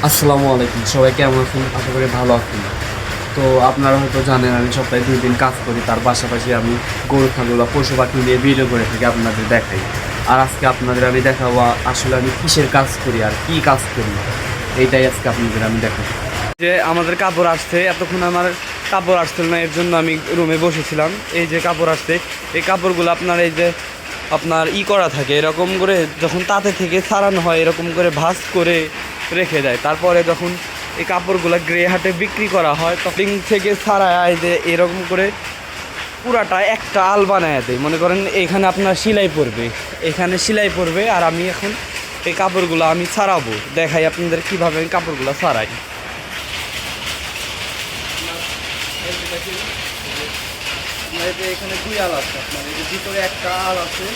আসসালামু আলাইকুম, সবাই কেমন আছেন? আশা করি ভালো আছেন। তো আপনারা হয়তো জানেন আমি সপ্তাহে 2 দিন কাজ করি, তার পাশাপাশি আমি গরু ছাগল বা পশু পাখি নিয়ে ভিডিও করে থাকি, আপনাদের দেখাই। আর আজকে আপনাদের আমি দেখাবো আসলে আমি কিসের কাজ করি আর কি কাজ করি, এইটাই আজকে আপনাদের আমি দেখাবো। যে আমাদের কাপড় আসছে, এতক্ষণ আমার কাপড় আসছিল না, এর জন্য আমি রুমে বসেছিলাম। এই যে কাপড় আসছে, এই কাপড়গুলো আপনার এই যে আপনার করা থাকে, এরকম করে যখন তাতে থেকে ছাড়ানো হয় এরকম করে ভাঁজ করে রেখে দেয়। তারপরে যখন এই কাপড়গুলো গ্রে হাটে বিক্রি করা হয় তখন থেকে ছাড়ায় যে এরকম করে পুরাটা একটা আল বানায় দেয়। মনে করেন এখানে আপনার সেলাই পড়বে, এখানে সেলাই পড়বে, আর আমি এখন এই কাপড়গুলো আমি ছাড়াবো, দেখাই আপনাদের কীভাবে আমি কাপড়গুলো ছাড়াই। এখানে 2 আল আছে, আপনার এই যে ভিতরে একটা আল আছে,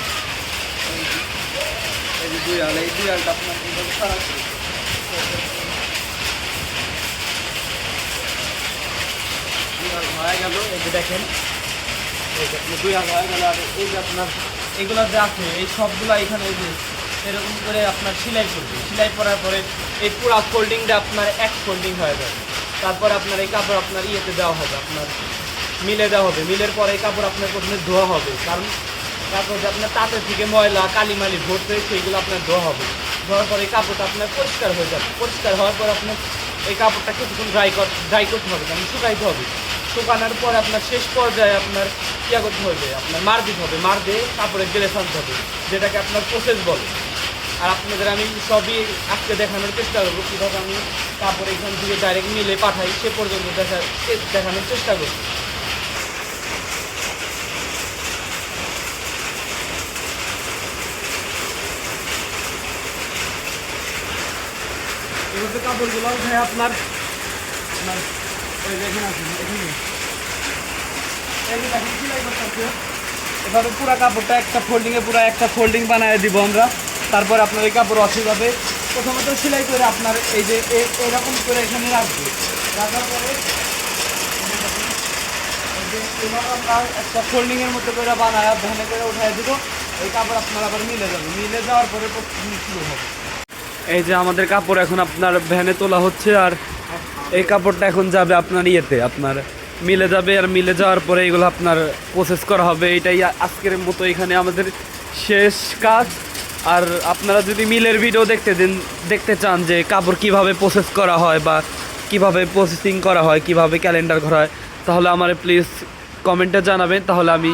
এই যে 2 আল, এই 2 আলটা আপনার এইভাবে ছাড়াচ্ছি। 2 আল হয়ে গেল, এই যে দেখেন, এই যে আপনার 2 আল হয়ে গেল। আর এই যে আপনার এগুলো যে আছে এই সবগুলা এখানে এই যে এরকম করে আপনার সেলাই করবে, সেলাই করার পরে এই পুরো ফোল্ডিংটা আপনার এক ফোল্ডিং হয়ে যাবে। তারপর আপনার এই কাপড় আপনার ইয়েতে দেওয়া হবে, আপনার মিলে দেওয়া হবে। মিলের পরে এই কাপড় আপনার প্রথমে ধোয়া হবে, কারণ তারপর যে আপনার তাঁতের থেকে ময়লা কালিমালি ভরতে সেইগুলো আপনার ধোয়া হবে। ধোয়ার পরে এই কাপড়টা আপনার পরিষ্কার হয়ে যাবে। পরিষ্কার হওয়ার পর আপনার এই কাপড়টা কিছুক্ষণ ড্রাই করতে হবে, কারণ শুকাইতে হবে। শুকানোর পরে আপনার শেষ পর্যায়ে আপনার ইয়া করতে হবে, আপনার মার দিতে হবে। মার দিয়ে কাপড়ে গেলে আনতে হবে, যেটাকে আপনার প্রসেস বলে। আর আপনাদের আমি সবই আজকে দেখানোর চেষ্টা করবো কীভাবে আমি কাপড় এখান থেকে ডাইরেক্ট মিলে পাঠাই, সে পর্যন্ত দেখানোর চেষ্টা করবো। এভাবে কাপড়গুলো উঠে আপনার আপনার ওই যে এখানে আছে, এখানে এই যে দেখেন সেলাই করতেছে। এভাবে পুরো কাপড়টা একটা ফোল্ডিংয়ে পুরো একটা ফোল্ডিং বানিয়ে দিব আমরা। তারপরে আপনার এই কাপড় অসুবিধাবে প্রথমত সেলাই করে আপনার এই যে এরকম করে এখানে রাখবে। রাখার পরে এবার আপনার একটা ফোল্ডিংয়ের মতো করে বানায় ভ্যানে করে উঠাই দিব। এই কাপড় আপনার আবার মিলে যাবে, মিলে যাওয়ার পরে শুরু হবে। এই যে আমাদের কাপড় এখন আপনার ভ্যানে তোলা হচ্ছে, আর এই কাপড়টা এখন যাবে আপনার ইয়েতে, আপনার মিলে যাবে। আর মিলে যাওয়ার পরে এগুলো আপনার প্রসেস করা হবে। এটাই আজকের মতো এখানে আমাদের শেষ কাজ। আর আপনারা যদি মিলের ভিডিও দেখতে চান যে কাপড় কিভাবে প্রসেস করা হয় বা কিভাবে প্রসেসিং করা হয়, কিভাবে ক্যালেন্ডার করা হয়, তাহলে আমার প্লিজ কমেন্টে জানাবেন, তাহলে আমি